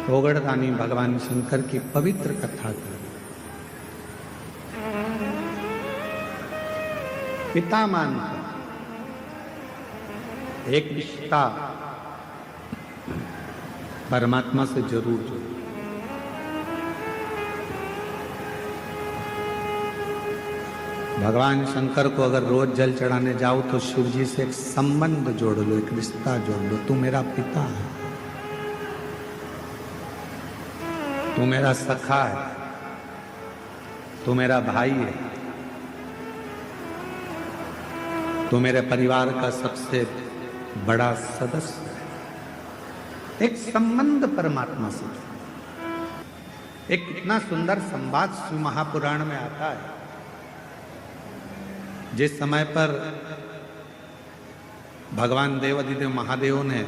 ओगड़दानी भगवान शंकर की पवित्र कथा कर पिता मानकर एक रिश्ता परमात्मा से जरूर जोड़ो। भगवान शंकर को अगर रोज जल चढ़ाने जाओ तो शिव जी से एक संबंध जोड़ लो, एक रिश्ता जोड़ लो। तू मेरा पिता है, तू मेरा सखा है, तू मेरा भाई है, तू मेरे परिवार का सबसे बड़ा सदस्य है। एक संबंध परमात्मा से। एक कितना सुंदर संवाद शिव महापुराण में आता है। जिस समय पर भगवान देवाधिदेव महादेव ने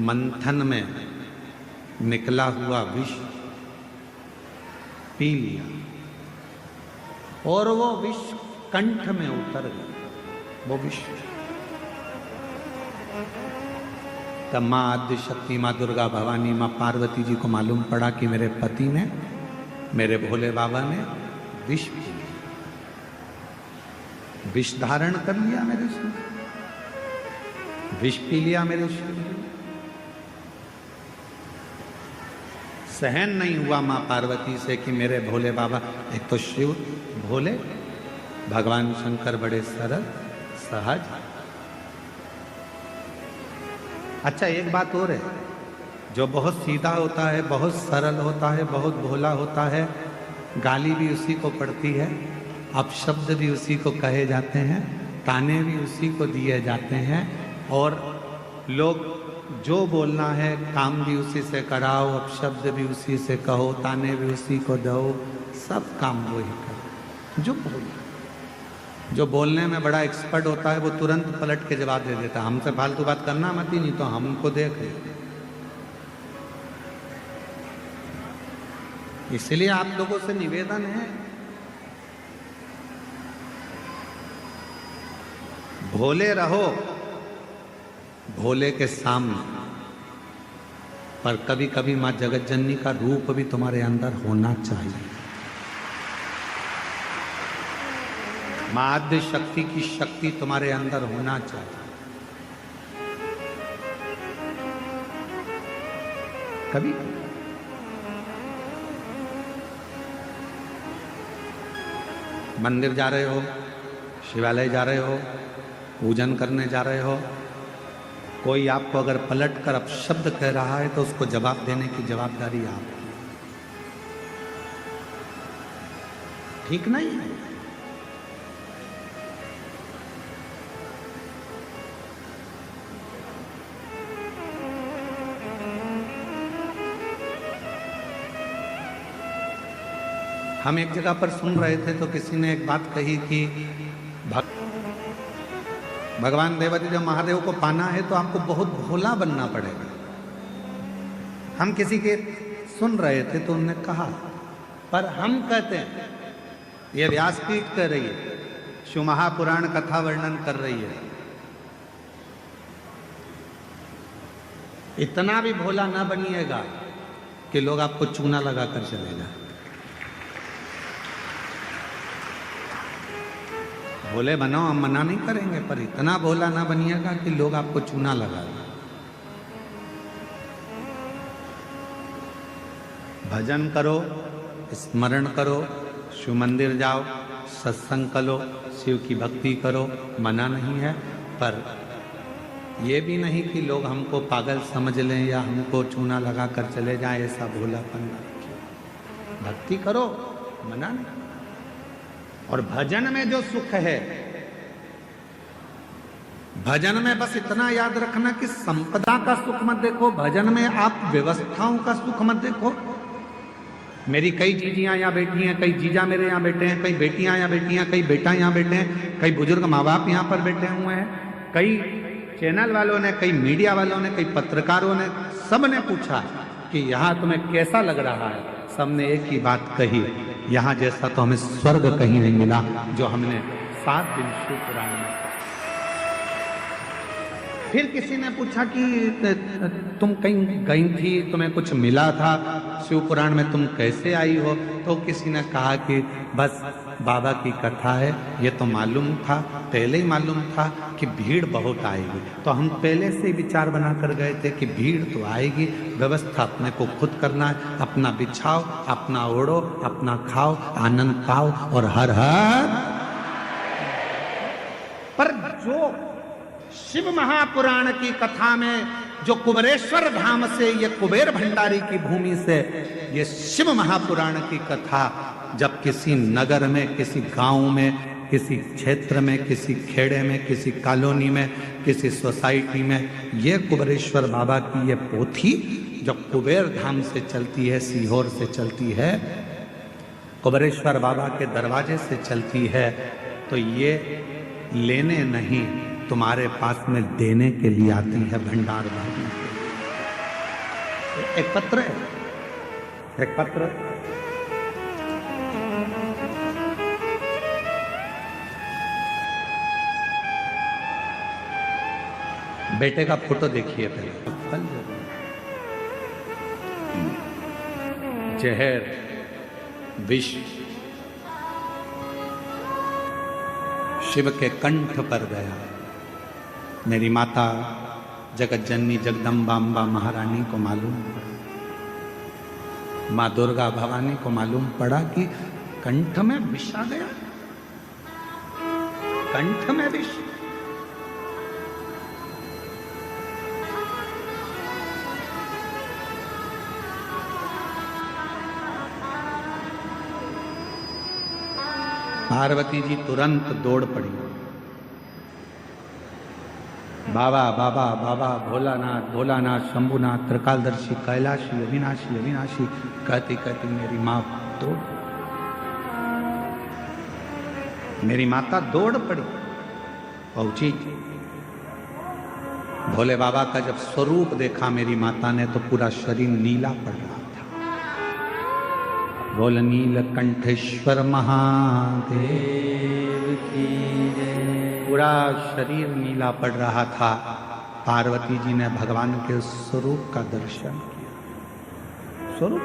मंथन में निकला हुआ विष पी लिया और वो विष कंठ में उतर गया, वो विष। तब माँ आद्य शक्ति, माँ दुर्गा भवानी, माँ पार्वती जी को मालूम पड़ा कि मेरे पति ने, मेरे भोले बाबा ने विष पी लिया, विष धारण कर लिया मेरे शरीर, विष पी लिया मेरे शरीर। सहन नहीं हुआ माँ पार्वती से कि मेरे भोले बाबा, एक तो शिव भोले, भगवान शंकर बड़े सरल सहज। अच्छा एक बात और है, जो बहुत सीधा होता है, बहुत सरल होता है, बहुत भोला होता है, गाली भी उसी को पड़ती है, अपशब्द भी उसी को कहे जाते हैं, ताने भी उसी को दिए जाते हैं, और लोग जो बोलना है काम भी उसी से कराओ, अपशब्द भी उसी से कहो, ताने भी उसी को दो, सब काम वो ही करो। जो बोलने में बड़ा एक्सपर्ट होता है वो तुरंत पलट के जवाब दे देता है, हमसे फालतू बात करना मत ही, नहीं तो हमको देख ले। इसलिए आप लोगों से निवेदन है, भोले रहो भोले के सामने, पर कभी कभी मां जगत जननी का रूप भी तुम्हारे अंदर होना चाहिए। मां आद्य शक्ति की शक्ति तुम्हारे अंदर होना चाहिए। कभी मंदिर जा रहे हो, शिवालय जा रहे हो, पूजन करने जा रहे हो, कोई आपको अगर पलट कर अपशब्द कह रहा है तो उसको जवाब देने की जवाबदारी आपकी। ठीक नहीं है। हम एक जगह पर सुन रहे थे तो किसी ने एक बात कही कि भगवान देवाधिदेव महादेव को पाना है तो आपको बहुत भोला बनना पड़ेगा। हम किसी के सुन रहे थे तो उन्होंने कहा, पर हम कहते हैं, ये व्यासपीठ कह रही है, शिव महापुराण कथा वर्णन कर रही है, इतना भी भोला ना बनिएगा कि लोग आपको चूना लगा कर चले जाए। भोले बनो, हम मना नहीं करेंगे, पर इतना भोला ना बनिएगा कि लोग आपको चूना लगा दें। भजन करो, स्मरण करो, शिव मंदिर जाओ, सत्संग करो, शिव की भक्ति करो, मना नहीं है, पर यह भी नहीं कि लोग हमको पागल समझ लें या हमको चूना लगा कर चले जाएं, ऐसा भोलापन न रखिए। भक्ति करो, मना नहीं। और भजन में जो सुख है, भजन में बस इतना याद रखना कि संपदा का सुख मत देखो, भजन में आप व्यवस्थाओं का सुख मत देखो। मेरी कई जीजियां यहाँ बैठी हैं, कई जीजा मेरे यहाँ बैठे हैं, कई बेटियां यहाँ बैठी हैं, कई बेटा यहाँ बैठे हैं, कई बुजुर्ग माँ बाप यहाँ पर बैठे हुए हैं, कई चैनल वालों ने, कई मीडिया वालों ने, कई पत्रकारों ने, सब ने पूछा कि यहाँ तुम्हें कैसा लग रहा है। सबने एक ही बात कही, यहाँ जैसा तो हमें स्वर्ग कहीं नहीं मिला जो हमने 7 दिन शिव पुराण में। फिर किसी ने पूछा कि तुम कहीं गई थी, तुम्हें कुछ मिला था, शिव पुराण में तुम कैसे आई हो? तो किसी ने कहा कि बस बाबा की कथा है, ये तो मालूम था, पहले ही मालूम था कि भीड़ बहुत आएगी, तो हम पहले से ही विचार बना कर गए थे कि भीड़ तो आएगी, व्यवस्था अपने को खुद करना है, अपना बिछाओ, अपना ओढ़ो, अपना खाओ, आनंद पाओ और हर हर। पर जो शिव महापुराण की कथा में जो कुबेरेश्वर धाम से, ये कुबेर भंडारी की भूमि से ये शिव महापुराण की कथा जब किसी नगर में, किसी गांव में, किसी क्षेत्र में, किसी खेड़े में, किसी कॉलोनी में, किसी सोसाइटी में, ये कुबेरेश्वर बाबा की ये पोथी जब कुबेर धाम से चलती है, सीहोर से चलती है, कुबेरेश्वर बाबा के दरवाजे से चलती है, तो ये लेने नहीं, तुम्हारे पास में देने के लिए आती है भंडार भरने। एक पत्र है, एक पत्र बेटे का फोटो देखिए पहले। जहर विष शिव के कंठ पर गया। मेरी माता जगत जननी जगदम्बा अम्बा महारानी को मालूम पड़ा, माँ दुर्गा भवानी को मालूम पड़ा कि कंठ में विष आ गया, कंठ में विष। पार्वती जी तुरंत दौड़ पड़ी, बाबा बाबा बाबा, भोलानाथ भोलानाथ, शंभुनाथ, त्रिकालदर्शी, कैलाशी, अविनाशी अविनाशी कहती कहती मेरी माँ दौड़, मेरी माता दौड़ पड़ी, पहुंची। भोले बाबा का जब स्वरूप देखा मेरी माता ने तो पूरा शरीर नीला पड़ रहा था। बोल नीलकंठेश्वर महादेव की जय। पूरा शरीर नीला पड़ रहा था। पार्वती जी ने भगवान के स्वरूप का दर्शन किया। स्वरूप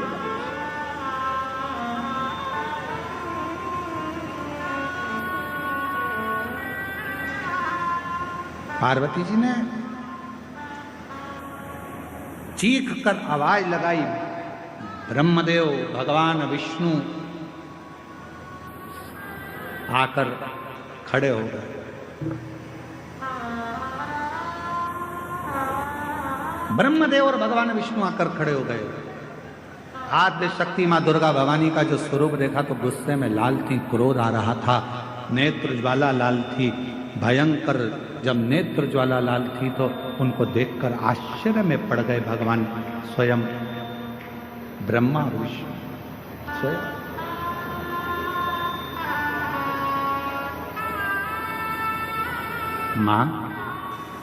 पार्वती जी ने चीख कर आवाज लगाई, ब्रह्मदेव भगवान विष्णु आकर खड़े हो गए। ब्रह्मदेव और भगवान विष्णु आकर खड़े हो गए। आद्य शक्ति मां दुर्गा भवानी का जो स्वरूप देखा तो गुस्से में लाल थी, क्रोध आ रहा था, नेत्र ज्वाला लाल थी, भयंकर। जब नेत्र ज्वाला लाल थी तो उनको देखकर आश्चर्य में पड़ गए भगवान स्वयं ब्रह्मा विष्णु स्वयं। मां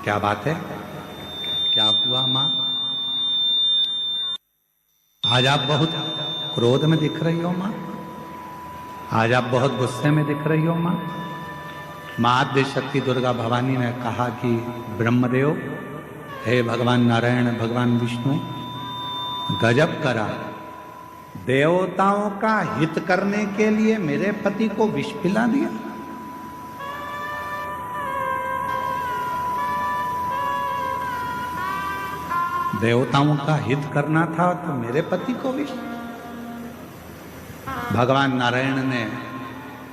क्या बात है, क्या हुआ मां? आज आप बहुत क्रोध में दिख रही हो मां, आज आप बहुत गुस्से में दिख रही हो मां। मां आद्य शक्ति दुर्गा भवानी ने कहा कि ब्रह्मदेव, हे भगवान नारायण, भगवान विष्णु, गजब करा, देवताओं का हित करने के लिए मेरे पति को विष पिला दिया। देवताओं का हित करना था तो मेरे पति को विष। भगवान नारायण ने,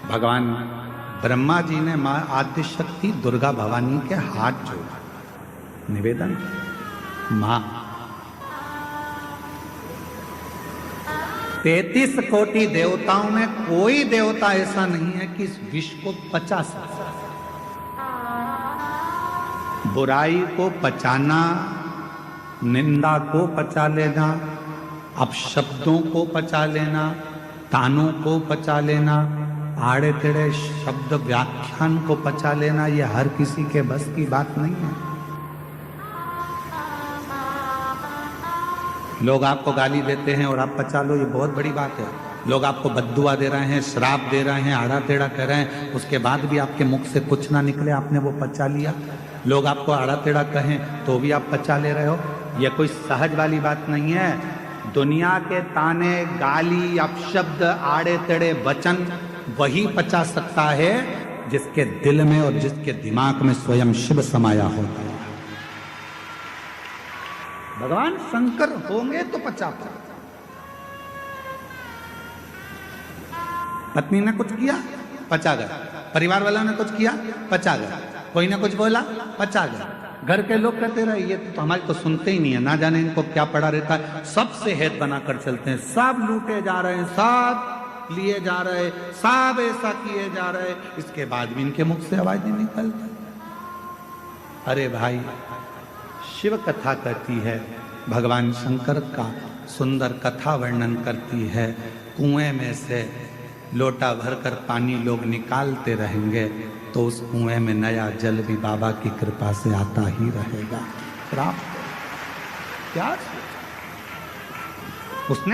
भगवान ब्रह्मा जी ने मां आद्य शक्ति दुर्गा भवानी के हाथ जोड़ा, निवेदन, मां 33 कोटि देवताओं में कोई देवता ऐसा नहीं है कि इस विष को पचा सके। बुराई को पचाना, निंदा को पचा लेना, अपशब्दों को पचा लेना, तानों को पचा लेना, आड़े टेढ़े शब्द व्याख्यान को पचा लेना, यह हर किसी के बस की बात नहीं है। लोग आपको गाली देते हैं और आप पचा लो, ये बहुत बड़ी बात है। लोग आपको बद्दुआ दे रहे हैं, श्राप दे रहे हैं, आड़ा टेढ़ा कह रहे हैं, उसके बाद भी आपके मुख से कुछ ना निकले, आपने वो पचा लिया, लोग आपको आड़ा टेढ़ा कहें तो भी आप पचा ले रहे हो। यह कोई सहज वाली बात नहीं है। दुनिया के ताने, गाली, अपशब्द, आड़े टेढ़े वचन वही पचा सकता है जिसके दिल में और जिसके दिमाग में स्वयं शिव समाया होता है। भगवान शंकर होंगे तो पचा पाए। पत्नी ने कुछ किया, पचा गया। परिवार वालों ने कुछ किया, पचा गया। कोई ने कुछ बोला, पचा गया। घर के लोग कहते रहे ये तो हमारी तो सुनते ही नहीं है, ना जाने इनको क्या पड़ा रहता है, सबसे हेत बनाकर चलते हैं, सब लूटे जा रहे हैं, सब लिए जा रहे, सब ऐसा किए जा रहे, इसके बाद भी इनके मुख से आवाज नहीं निकलती। अरे भाई, शिव कथा कहती है, भगवान शंकर का सुंदर कथा वर्णन करती है। कुएं में से लोटा भरकर पानी लोग निकालते रहेंगे तो उस कुएं में नया जल भी बाबा की कृपा से आता ही रहेगा। प्राप्त क्या उसने